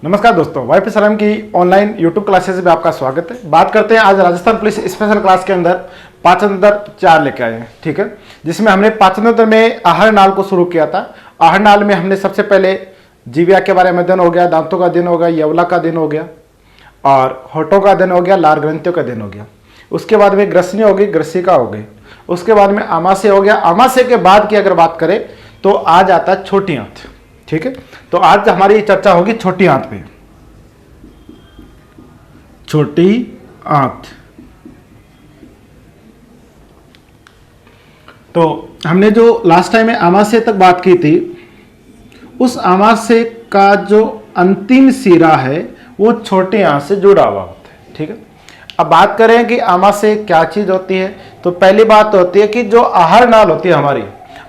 नमस्कार दोस्तों, वाईपी सलाम की ऑनलाइन यूट्यूब क्लासेस में आपका स्वागत है। बात करते हैं आज राजस्थान पुलिस स्पेशल क्लास के अंदर पाचन 4 लेके आए हैं, ठीक है, जिसमें हमने पाचन में आहार नाल को शुरू किया था। आहार नाल में हमने सबसे पहले जीविया के बारे में अध्ययन हो गया, दांतों का दिन हो गया, यवला का दिन हो गया और होठों का दिन हो गया, लार ग्रंथियों का दिन हो गया। उसके बाद में ग्रसनी होगी, ग्रसिका हो गई। उसके बाद में आमाशय हो गया। आमाशय के बाद की अगर बात करें तो आज आता है छोटी आंत, ठीक है। तो आज हमारी चर्चा होगी छोटी आंत पे। छोटी आंत, तो हमने जो लास्ट टाइम में आमाशय तक बात की थी, उस आमाशय का जो अंतिम सिरा है वो छोटी आंत से जुड़ा हुआ होता है, ठीक है। अब बात करें कि आमाशय क्या चीज होती है, तो पहली बात होती है कि जो आहार नाल होती है हमारी,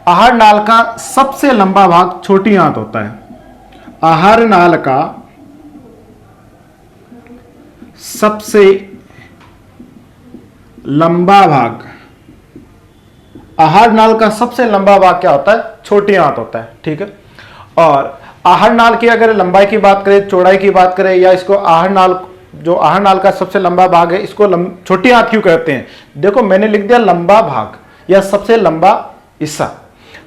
आहार नाल का सबसे लंबा भाग छोटी आंत होता है। आहार नाल का सबसे लंबा भाग, आहार नाल का सबसे लंबा भाग क्या होता है? छोटी आंत होता है, ठीक है। और आहार नाल की अगर लंबाई की बात करें, चौड़ाई की बात करें, या इसको आहार नाल, जो आहार नाल का सबसे लंबा भाग है, इसको छोटी आंत क्यों कहते हैं? देखो मैंने लिख दिया लंबा भाग या सबसे लंबा हिस्सा,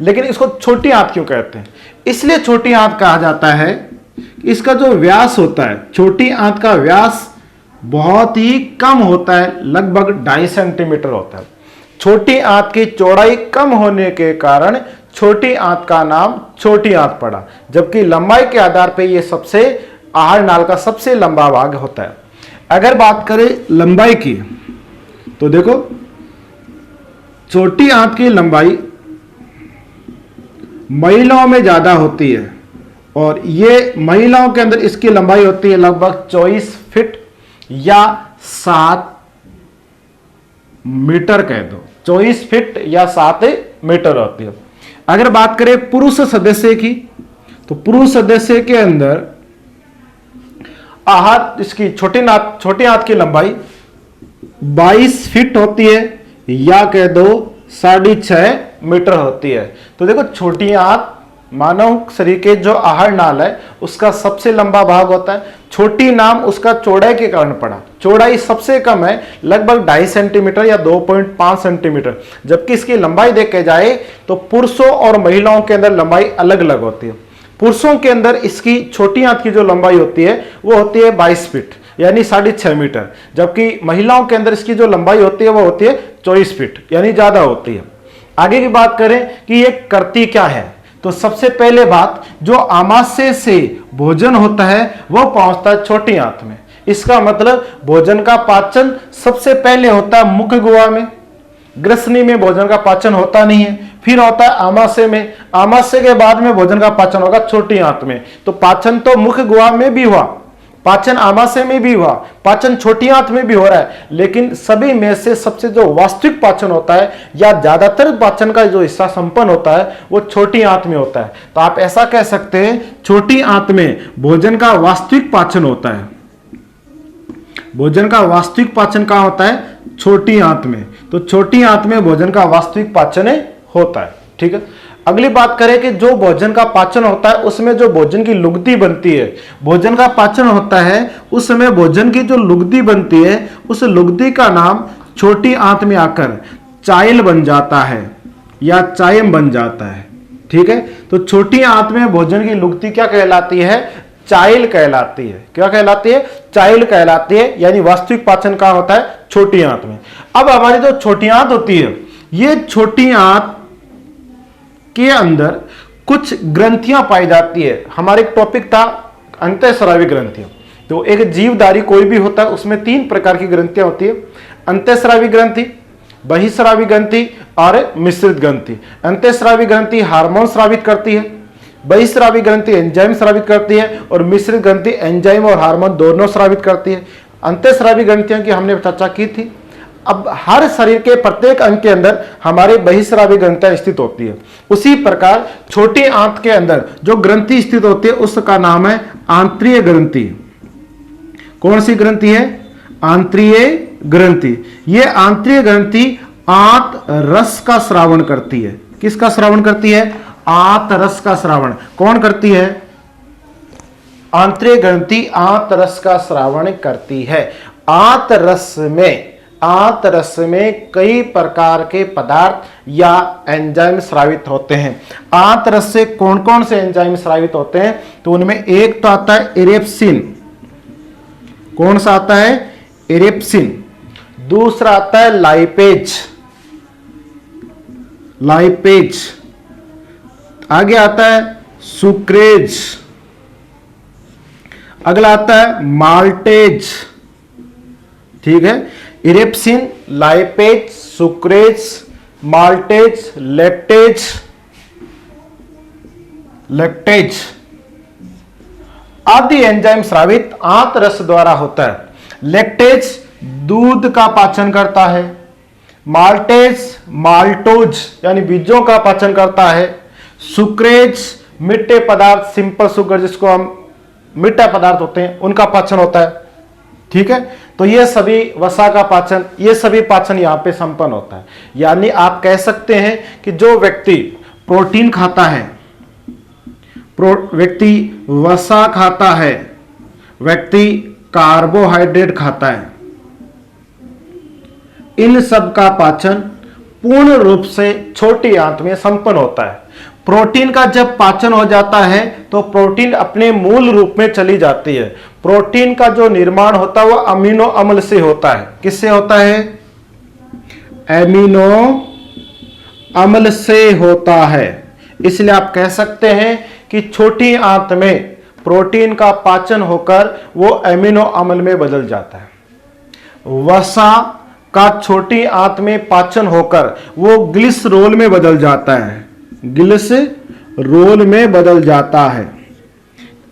लेकिन इसको छोटी आंत क्यों कहते हैं? इसलिए छोटी आंत कहा जाता है कि इसका जो व्यास होता है, छोटी आंत का व्यास बहुत ही कम होता है, लगभग 2.5 सेंटीमीटर होता है। छोटी आंत की चौड़ाई कम होने के कारण छोटी आंत का नाम छोटी आंत पड़ा, जबकि लंबाई के आधार पर यह सबसे आहार नाल का सबसे लंबा भाग होता है। अगर बात करें लंबाई की, तो देखो छोटी आंत की लंबाई महिलाओं में ज्यादा होती है, और ये महिलाओं के अंदर इसकी लंबाई होती है लगभग 24 फीट या 7 मीटर कह दो, 24 फीट या 7 मीटर होती है। अगर बात करें पुरुष सदस्य की, तो पुरुष सदस्य के अंदर आहार, इसकी छोटी आंत की लंबाई 22 फीट होती है, या कह दो 6.5 मीटर होती है। तो देखो छोटी आंत मानव शरीर के जो आहार नाल है उसका सबसे लंबा भाग होता है। छोटी नाम उसका चौड़ाई के कारण पड़ा, चौड़ाई सबसे कम है, लगभग 2.5 सेंटीमीटर या 2.5 सेंटीमीटर, जबकि इसकी लंबाई देखे जाए तो पुरुषों और महिलाओं के अंदर लंबाई अलग अलग होती है। पुरुषों के अंदर इसकी छोटी आंत की जो लंबाई होती है वो होती है 22 फीट यानी 6.5 मीटर, जबकि महिलाओं के अंदर इसकी जो लंबाई होती है वो होती है 24 फीट यानी ज्यादा होती है। आगे की बात करें कि ये करती क्या है, तो सबसे पहले बात, जो आमाशय से भोजन होता है वो पहुंचता है छोटी आंत में। इसका मतलब भोजन का पाचन सबसे पहले होता है मुख गुहा में, ग्रसनी में भोजन का पाचन होता नहीं है, फिर होता है आमाशय में, आमाशय के बाद में भोजन का पाचन होगा छोटी आंत में। तो पाचन तो मुख गुहा में भी हुआ, पाचन आमाशय में भी हुआ, पाचन छोटी आंत में भी हो रहा है, लेकिन सभी में से सबसे जो वास्तविक पाचन होता है या ज्यादातर पाचन का जो हिस्सा संपन्न होता है वो छोटी आंत में होता है। तो आप ऐसा कह सकते हैं छोटी आंत में भोजन का वास्तविक पाचन होता है। भोजन का वास्तविक पाचन कहां होता है? छोटी आंत में। तो छोटी आंत में भोजन का वास्तविक पाचन होता है, ठीक है। अगली बात करें कि जो भोजन का पाचन होता है उसमें जो भोजन की लुगदी बनती है, भोजन का पाचन होता है उस समय भोजन की जो लुगदी बनती है उस लुगदी का नाम छोटी आंत में आकर चायल बन जाता है या चायम बन जाता है, ठीक है। तो छोटी आंत में भोजन की लुगदी क्या कहलाती है? चायल कहलाती है। क्या कहलाती है? चायल कहलाती है, यानी वास्तविक पाचन कहां होता है? छोटी आंत में। अब हमारी जो छोटी आंत होती है, ये छोटी आंत के अंदर कुछ ग्रंथियां पाई जाती है। हमारे एक टॉपिक था अंतःस्रावी ग्रंथियां। तो एक जीवधारी कोई भी होता है उसमें 3 प्रकार की ग्रंथियां होती है, अंतःस्रावी ग्रंथि, बहिस्रावी ग्रंथि और मिश्रित ग्रंथि। अंतःस्रावी ग्रंथि हार्मोन स्रावित करती है, बहिस्रावी ग्रंथि एंजाइम स्रावित करती है, और मिश्रित ग्रंथि एंजाइम और हार्मोन दोनों स्रावित करती है। अंतःस्रावी ग्रंथियों की हमने चर्चा की थी। अब हर शरीर के प्रत्येक अंग के अंदर हमारे बहिस्रावी ग्रंथियां स्थित होती है। उसी प्रकार छोटी आंत के अंदर जो ग्रंथि स्थित होती है उसका नाम है आंतरीय ग्रंथि। कौन सी ग्रंथि है? आंतरीय ग्रंथि। ये आंतरीय ग्रंथि आंत रस का श्रावण करती है। किसका श्रावण करती है? आंत रस का श्रावण। कौन करती है? आंतरिक ग्रंथि आंत रस का स्रावण करती है। आंत रस में कई प्रकार के पदार्थ या एंजाइम स्रावित होते हैं। आंत रस से कौन कौन से एंजाइम स्रावित होते हैं? तो उनमें एक तो आता है इरेप्सिन। कौन सा आता है? इरेप्सिन। दूसरा आता है लाइपेज। आगे आता है सुक्रेज। अगला आता है माल्टेज। ठीक है, erepsin, lipase, sucrase, maltase, lactase आदि एंजाइम स्रावित आंत रस द्वारा होता है। लैक्टेज दूध का पाचन करता है। माल्टोज यानी बीजों का पाचन करता है। सुक्रेज मीठे पदार्थ, सिंपल शुगर जिसको हम मीठा पदार्थ होते हैं उनका पाचन होता है। ठीक है, तो ये सभी वसा का पाचन, ये सभी पाचन यहां पे संपन्न होता है। यानी आप कह सकते हैं कि जो व्यक्ति प्रोटीन खाता है, व्यक्ति वसा खाता है, व्यक्ति कार्बोहाइड्रेट खाता है, इन सब का पाचन पूर्ण रूप से छोटी आंत में संपन्न होता है। प्रोटीन का जब पाचन हो जाता है तो प्रोटीन अपने मूल रूप में चली जाती है। प्रोटीन का जो निर्माण होता है वह अमीनो अम्ल से होता है। किससे होता है? एमिनो अम्ल से होता है। इसलिए आप कह सकते हैं कि छोटी आंत में प्रोटीन का पाचन होकर वो एमिनो अम्ल में बदल जाता है। वसा का छोटी आंत में पाचन होकर वो ग्लिसरोल में बदल जाता है। ग्लिसरोल में बदल जाता है।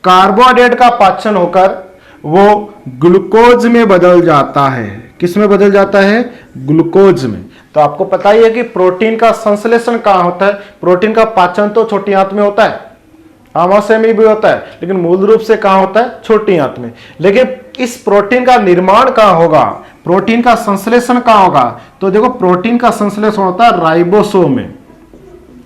कार्बोहाइड्रेट का पाचन होकर वो ग्लूकोज में बदल जाता है। किस में बदल जाता है? ग्लूकोज में। तो आपको पता ही है कि प्रोटीन का संश्लेषण कहां होता है? प्रोटीन का पाचन तो छोटी आंत में होता है, आमाशय में भी होता है, लेकिन मूल रूप से कहां होता है? छोटी आंत में। लेकिन इस प्रोटीन का निर्माण कहां होगा? प्रोटीन का संश्लेषण कहां होगा? तो देखो, प्रोटीन का संश्लेषण होता है राइबोसोम में।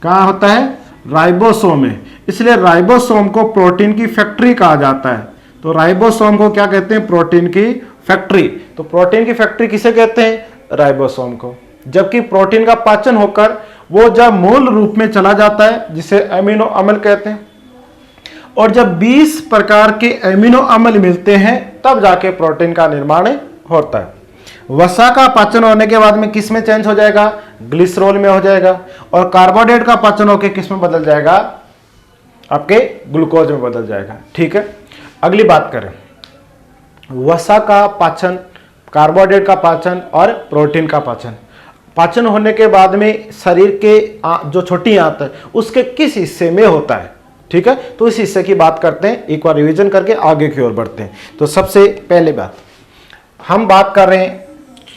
कहां होता है? राइबोसोम में। इसलिए राइबोसोम को प्रोटीन की फैक्ट्री कहा जाता है। तो राइबोसोम को क्या कहते हैं? प्रोटीन की फैक्ट्री। तो प्रोटीन की फैक्ट्री किसे कहते हैं? राइबोसोम को। जबकि प्रोटीन का पाचन होकर वो जब मूल रूप में चला जाता है, जिसे एमिनो अम्ल कहते हैं, और जब 20 प्रकार के एमिनो अम्ल मिलते हैं तब जाके प्रोटीन का निर्माण होता है। वसा का पाचन होने के बाद में किस में चेंज हो जाएगा? ग्लिसरोल में हो जाएगा। और कार्बोहाइड्रेट का पाचन होकर किस में बदल जाएगा? आपके ग्लूकोज में बदल जाएगा। ठीक है, अगली बात करें। वसा का पाचन, कार्बोहाइड्रेट का पाचन और प्रोटीन का पाचन होने के बाद में शरीर के जो छोटी आंत है उसके किस हिस्से में होता है? ठीक है, तो इस हिस्से की बात करते हैं। एक बार रिवीजन करके आगे की ओर बढ़ते हैं। तो सबसे पहले बात हम बात कर रहे हैं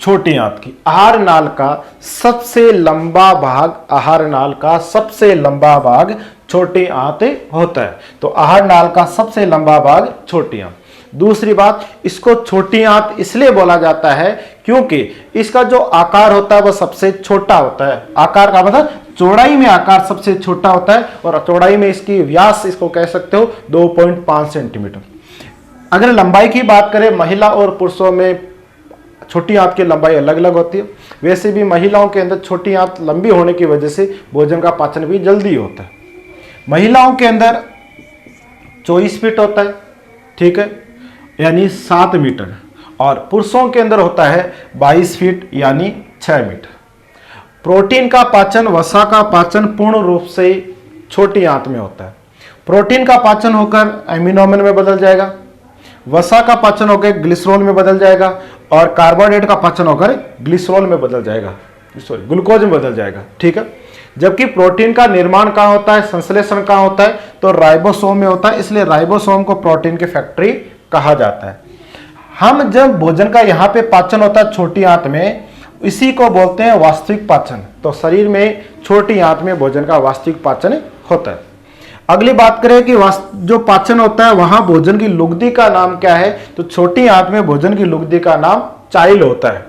छोटी आंत की। आहार नाल का सबसे लंबा भाग छोटी आंत होता है। तो आहार नाल का सबसे लंबा भाग छोटी आंत। दूसरी बात, इसको छोटी आंत इसलिए बोला जाता है क्योंकि इसका जो आकार होता है वह सबसे छोटा होता है। आकार का मतलब चौड़ाई में आकार सबसे छोटा होता है, और चौड़ाई में इसकी व्यास इसको कह सकते हो 2.5 सेंटीमीटर। अगर लंबाई की बात करें, महिला और पुरुषों में छोटी आंत की लंबाई अलग अलग होती है। वैसे भी महिलाओं के अंदर छोटी आंत लंबी होने की वजह से भोजन का पाचन भी जल्दी होता है। महिलाओं के अंदर 24 फीट होता है, ठीक है, यानी 7 मीटर, और पुरुषों के अंदर होता है 22 फीट यानी 6 मीटर। प्रोटीन का पाचन, वसा का पाचन पूर्ण रूप से छोटी आंत में होता है। प्रोटीन का पाचन होकर एमिनो अम्ल में बदल जाएगा, वसा का पाचन होकर ग्लिसरॉल में बदल जाएगा, और कार्बोहाइड्रेट का पाचन होकर ग्लिसरॉल में बदल जाएगा, सॉरी ग्लूकोज में बदल जाएगा। ठीक है, जबकि प्रोटीन का निर्माण कहां होता है, संश्लेषण कहां होता है, तो राइबोसोम में होता है। इसलिए राइबोसोम को प्रोटीन की फैक्ट्री कहा जाता है। हम जब भोजन का यहां पे पाचन होता है छोटी आंत में, इसी को बोलते हैं वास्तविक पाचन। तो शरीर में छोटी आंत में भोजन का वास्तविक पाचन होता है। अगली बात करें कि जो पाचन होता है वहां भोजन की लुगदी का नाम क्या है, तो छोटी आंत में भोजन की लुगदी का नाम चाइल होता है।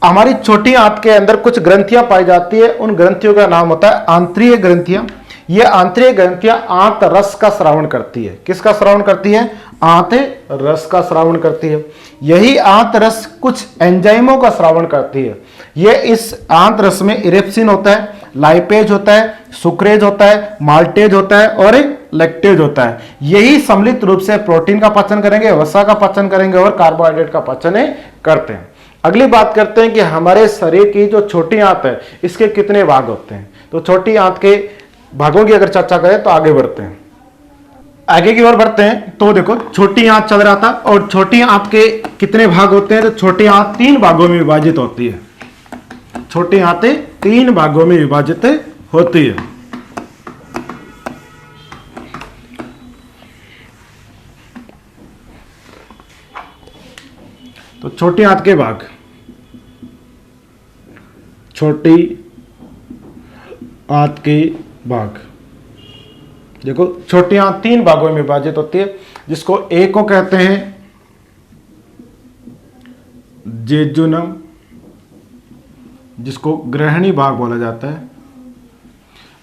हमारी छोटी आंत के अंदर कुछ ग्रंथियां पाई जाती है, उन ग्रंथियों का नाम होता है आंतरिक ग्रंथियां। ये आंतरिक ग्रंथियां आंत रस का स्रावन करती है। किसका स्रावन करती है? आंत रस का स्रावन करती है। यही आंत रस कुछ एंजाइमों का स्रावन करती है। ये इस आंत रस में इरेप्सिन होता है, लाइपेज होता है, सुक्रेज होता है, माल्टेज होता है और लैक्टेज होता है। यही सम्मिलित रूप से प्रोटीन का पाचन करेंगे, वसा का पाचन करेंगे और कार्बोहाइड्रेट का पाचन करते हैं। अगली बात करते हैं कि हमारे शरीर की जो छोटी आंत है इसके कितने भाग होते हैं। तो छोटी आंत के भागों की अगर चर्चा करें तो आगे बढ़ते हैं, आगे की ओर बढ़ते हैं। तो देखो छोटी आंत चल रहा था और छोटी आंत के कितने भाग होते हैं। तो छोटी आंत 3 भागों में विभाजित होती है। छोटी आंतें 3 भागों में विभाजित होती है। तो छोटी आंत के भाग, छोटी आंत के भाग, देखो छोटी आंत 3 भागों में विभाजित होती है, जिसको एक को कहते हैं जेजुनम, जिसको ग्रहणी भाग बोला जाता है।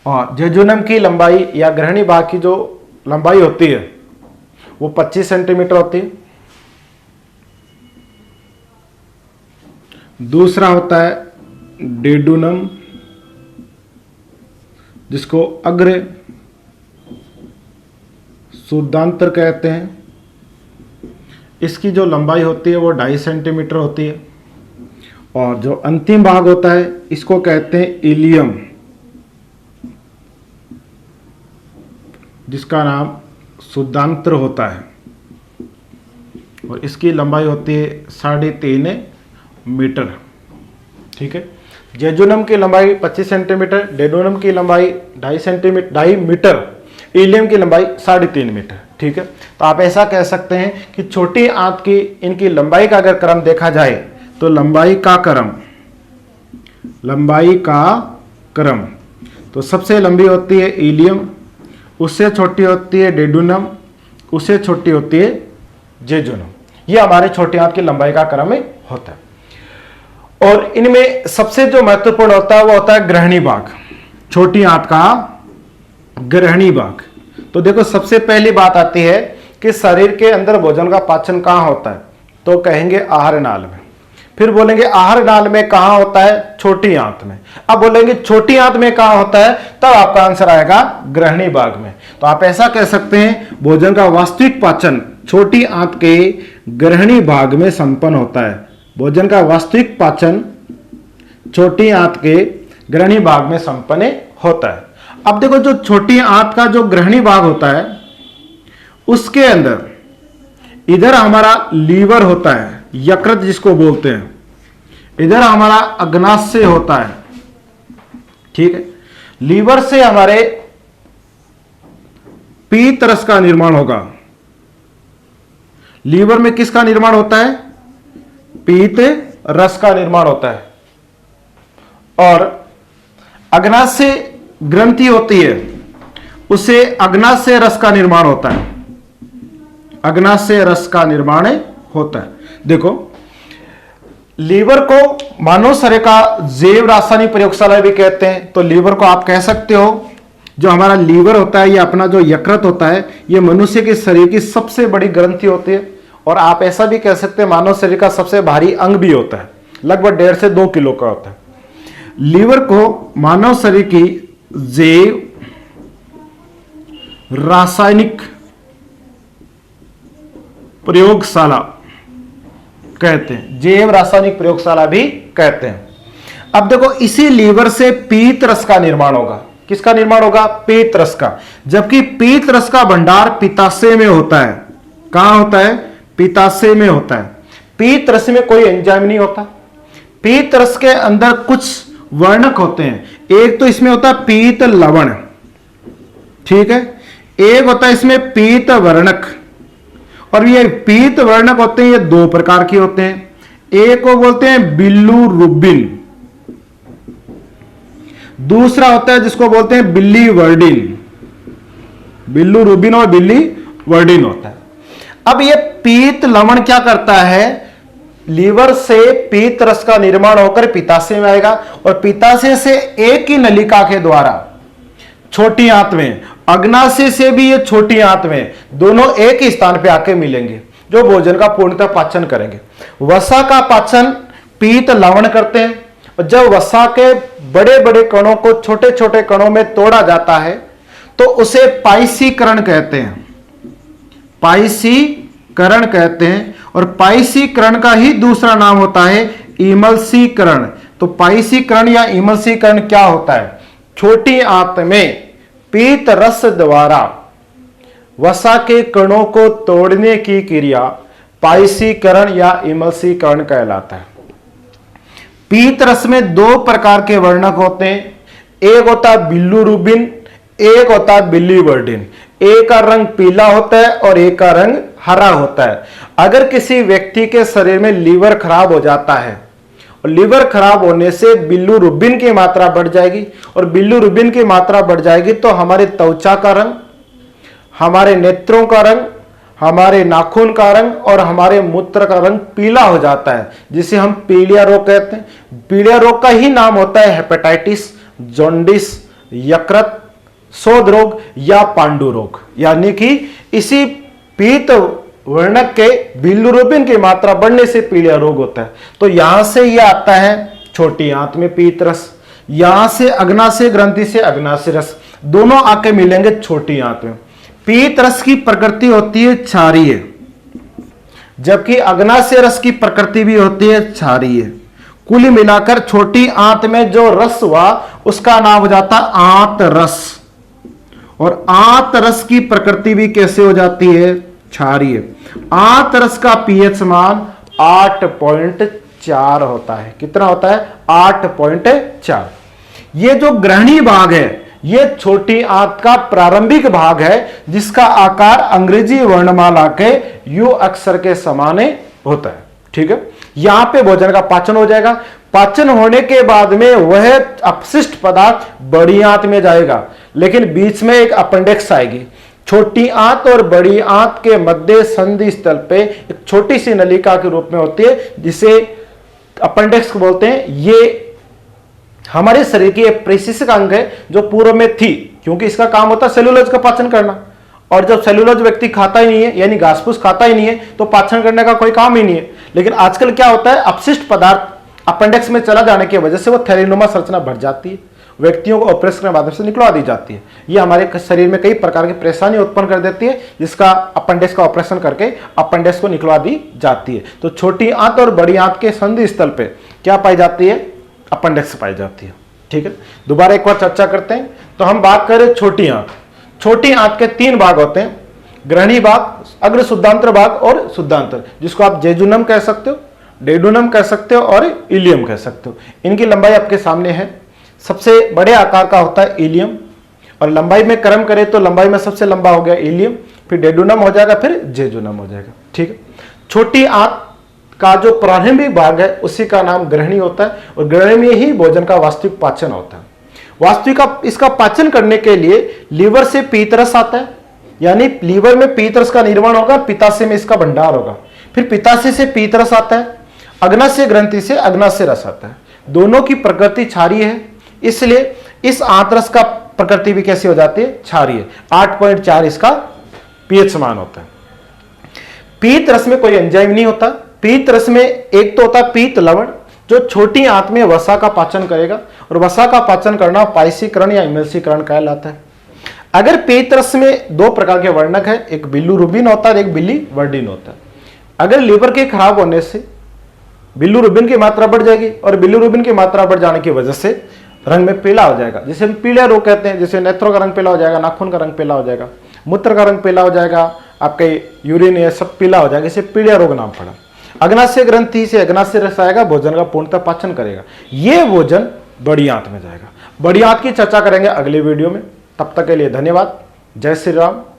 और जेजुनम की लंबाई या ग्रहणी भाग की जो लंबाई होती है वो 25 सेंटीमीटर होती है। दूसरा होता है डेडुनम, जिसको अग्र शुद्धांतर कहते हैं। इसकी जो लंबाई होती है वो 2.5 सेंटीमीटर होती है। और जो अंतिम भाग होता है इसको कहते हैं इलियम, जिसका नाम शुद्धांतर होता है और इसकी लंबाई होती है 3.5 मीटर। ठीक है, जेजुनम की लंबाई 25 सेंटीमीटर, डेडुनम की लंबाई 2.5 मीटर, इलियम की लंबाई 3.5 मीटर। ठीक है, तो आप ऐसा कह सकते हैं कि छोटी आंत की इनकी लंबाई का अगर क्रम देखा जाए तो लंबाई का क्रम तो सबसे लंबी होती है इलियम, उससे छोटी होती है डेडुनम, उससे छोटी होती है जेजुनम। ये हमारे छोटी आंत की लंबाई का क्रम होता है। और इनमें सबसे जो महत्वपूर्ण होता है वो होता है ग्रहणी भाग, छोटी आंत का ग्रहणी भाग। तो देखो सबसे पहली बात आती है कि शरीर के अंदर भोजन का पाचन कहां होता है, तो कहेंगे आहार नाल में। फिर बोलेंगे आहार नाल में कहां होता है, छोटी आंत में। अब बोलेंगे छोटी आंत में कहां होता है, तब आपका आंसर आएगा ग्रहणी भाग में। तो आप ऐसा कह सकते हैं भोजन का वास्तविक पाचन छोटी आंत के ग्रहणी भाग में संपन्न होता है। भोजन का वास्तविक पाचन छोटी आंत के ग्रहणी भाग में संपन्न होता है। अब देखो जो छोटी आंत का जो ग्रहणी भाग होता है उसके अंदर इधर हमारा लीवर होता है, यकृत जिसको बोलते हैं, इधर हमारा अग्नाशय होता है। ठीक है, लीवर से हमारे पीत रस का निर्माण होगा। लीवर में किसका निर्माण होता है, पीत रस का निर्माण होता है। और अग्नाशय ग्रंथि होती है, उसे अग्नाशय रस का निर्माण होता है, अग्नाशय रस का निर्माण होता है। देखो लीवर को मानव शरीर का जैव रासायनिक प्रयोगशाला भी कहते हैं। तो लीवर को आप कह सकते हो, जो हमारा लीवर होता है, ये अपना जो यकृत होता है, ये मनुष्य के शरीर की सबसे बड़ी ग्रंथि होती है। और आप ऐसा भी कह सकते हैं मानव शरीर का सबसे भारी अंग भी होता है, लगभग 1.5 से 2 किलो का होता है। लीवर को मानव शरीर की जैव रासायनिक प्रयोगशाला कहते हैं, जैव रासायनिक प्रयोगशाला भी कहते हैं। अब देखो इसी लीवर से पीत रस का निर्माण होगा। किसका निर्माण होगा, पीत रस का। जबकि पीत रस का भंडार पित्ताशय में होता है। कहां होता है, पित्ताशय में होता है। पीत रस में कोई एंजाइम नहीं होता। पीत रस के अंदर कुछ वर्णक होते हैं। एक तो इसमें होता है पीत लवण, ठीक है, एक होता है इसमें पीत वर्णक। और ये पीत वर्णक होते हैं, ये 2 प्रकार के होते हैं। एक को बोलते हैं बिल्लुरुबिन, दूसरा होता है जिसको बोलते हैं बिल्लीवर्डिन। बिल्लुरुबिन और बिल्लीवर्डिन होता है। अब ये पीत लवण क्या करता है, लीवर से पीत रस का निर्माण होकर पित्ताशय में आएगा और पित्ताशय से एक ही नलिका के द्वारा छोटी आंत में, अग्नाशय से भी ये छोटी आंत में, दोनों एक ही स्थान पे आके मिलेंगे जो भोजन का पूर्णतः पाचन करेंगे। वसा का पाचन पीत लवण करते हैं, और जब वसा के बड़े बड़े कणों को छोटे छोटे कणों में तोड़ा जाता है तो उसे पाइसीकरण कहते हैं, पाइसीकरण कहते हैं। और पाइसीकरण का ही दूसरा नाम होता है इमल्सीकरण। तो पाइसीकरण या इमल्सीकरण क्या होता है? छोटी आंत में पीत रस द्वारा वसा के कणों को तोड़ने की क्रिया पाइसीकरण या इमल्सीकरण कहलाता है। पीत रस में दो प्रकार के वर्णक होते हैं, एक होता है बिल्लुरुबिन, एक होता है बिलीवर्डिन। एक का रंग पीला होता है और एक का रंग हरा होता है। अगर किसी व्यक्ति के शरीर में लीवर खराब हो जाता है और लीवर खराब होने से बिल्लुरुबिन की मात्रा बढ़ जाएगी, और बिल्लुरुबिन की मात्रा बढ़ जाएगी तो हमारे त्वचा का रंग, हमारे नेत्रों का रंग, हमारे नाखून का रंग और हमारे मूत्र का रंग पीला हो जाता है, जिसे हम पीलिया रोग कहते हैं। पीलिया रोग का ही नाम होता है हेपेटाइटिस, जॉन्डिस, यकृत शोथ रोग या पांडु रोग। यानी कि इसी पीत वर्णक के बिल्लुरुबिन की मात्रा बढ़ने से पीलिया रोग होता है। तो यहां से यह आता है छोटी आंत में पीत रस, यहां से अग्नाशय ग्रंथि से अग्नाशय रस, दोनों आके मिलेंगे छोटी आंत में। पीत रस की प्रकृति होती है क्षारीय, जबकि अग्नाशय रस की प्रकृति भी होती है क्षारीय। कुल मिलाकर छोटी आंत में जो रस हुआ उसका नाम हो जाता है आंत रस, और आंत रस की प्रकृति भी कैसे हो जाती है? क्षारीय। आंत रस का पीएच मान 8.4 होता है। कितना होता है? 8.4। ये जो ग्रहणी भाग है ये छोटी आंत का प्रारंभिक भाग है, जिसका आकार अंग्रेजी वर्णमाला के यू अक्षर के समान होता है। ठीक है, यहां पे भोजन का पाचन हो जाएगा। पाचन होने के बाद में वह अपशिष्ट पदार्थ बड़ी आंत में जाएगा, लेकिन बीच में एक अपेंडिक्स आएगी। छोटी आंत और बड़ी आंत के मध्य संधि स्थल पे एक छोटी सी नलिका के रूप में होती है, जिसे अपेंडिक्स बोलते हैं। ये हमारे शरीर की एक प्रशिक्षक अंग है जो पूर्व में थी, क्योंकि इसका काम होता है सेलुलोज का पाचन करना। और जब सेलुलोज व्यक्ति खाता ही नहीं है, यानी घास फूस खाता ही नहीं है, तो पाचन करने का कोई काम ही नहीं है। लेकिन आजकल क्या होता है, अपशिष्ट पदार्थ अपेंडिक्स में चला जाने की वजह से वो थैलीनुमा संरचना बढ़ जाती है, व्यक्तियों को ऑपरेशन के माध्यम से निकलवा दी जाती है। ये हमारे शरीर में कई प्रकार की परेशानी उत्पन्न कर देती है, जिसका अपेंडिक्स का ऑपरेशन करके अपेंडिक्स को निकलवा दी जाती है। तो छोटी आंत और बड़ी आंत के संधि स्थल पे क्या पाई जाती है? अपेंडिक्स पाई जाती है। ठीक है, दोबारा एक बार चर्चा करते हैं। तो हम बात करें छोटी आंत। छोटी आंत के 3 भाग होते हैं, ग्रहणी भाग, अग्र शुद्धांत्र भाग और शुद्धांत्र, जिसको आप जेजुनम कह सकते हो, डेडुनम कह सकते हो और इलियम कह सकते हो। इनकी लंबाई आपके सामने है। सबसे बड़े आकार का होता है इलियम, और लंबाई में क्रम करें तो लंबाई में सबसे लंबा हो गया इलियम, फिर डेडुनम हो जाएगा, फिर जेजुनम हो जाएगा। ठीक है, छोटी आंत का जो प्रारंभिक भाग है उसी का नाम ग्रहणी होता है, और ग्रहणी में ही भोजन का वास्तविक पाचन होता है। वास्तविक इसका पाचन करने के लिए लीवर से पीतरस आता है, यानी लीवर में पीतरस का निर्माण होगा, पित्ताशय में इसका भंडार होगा, फिर पित्ताशय से पीतरस आता है, अग्नाशय ग्रंथि से अग्नाशय रस आता है। दोनों की प्रकृति क्षारीय है, इसलिए इस आंतरस का प्रकृति भी कैसी हो जाती है? क्षारीय। 8.4 इसका पीएच मान होता है। पीत रस में कोई एंजाइम नहीं होता। पीत रस में एक तो होता है पीत लवण, जो छोटी आंत में वसा का पाचन करेगा, और वसा का पाचन करना पाइसीकरण या इमल्सीकरण कहलाता है। अगर पीत रस में 2 प्रकार के वर्णक है, एक बिल्लुरुबिन होता है, एक बिलीवर्डिन होता है। अगर लीवर के खराब होने से बिल्लुरुबिन की मात्रा बढ़ जाएगी, और बिल्लुरुबिन की मात्रा बढ़ जाने की वजह से रंग में पीला हो जाएगा, जिसे हम पीला रोग कहते हैं। जैसे नेत्रों का रंग पीला हो जाएगा, नाखून का रंग पीला हो जाएगा, मूत्र का रंग पीला हो जाएगा, आपके यूरिन ये सब पीला हो जाएगा, इसे पीलिया रोग नाम पड़ा। अग्नाशय ग्रंथि से अग्नाशय रस आएगा, भोजन का पूर्णतः पाचन करेगा, ये भोजन बड़ी आंत में जाएगा। बड़ी आंत की चर्चा करेंगे अगले वीडियो में। तब तक के लिए धन्यवाद। जय श्री राम,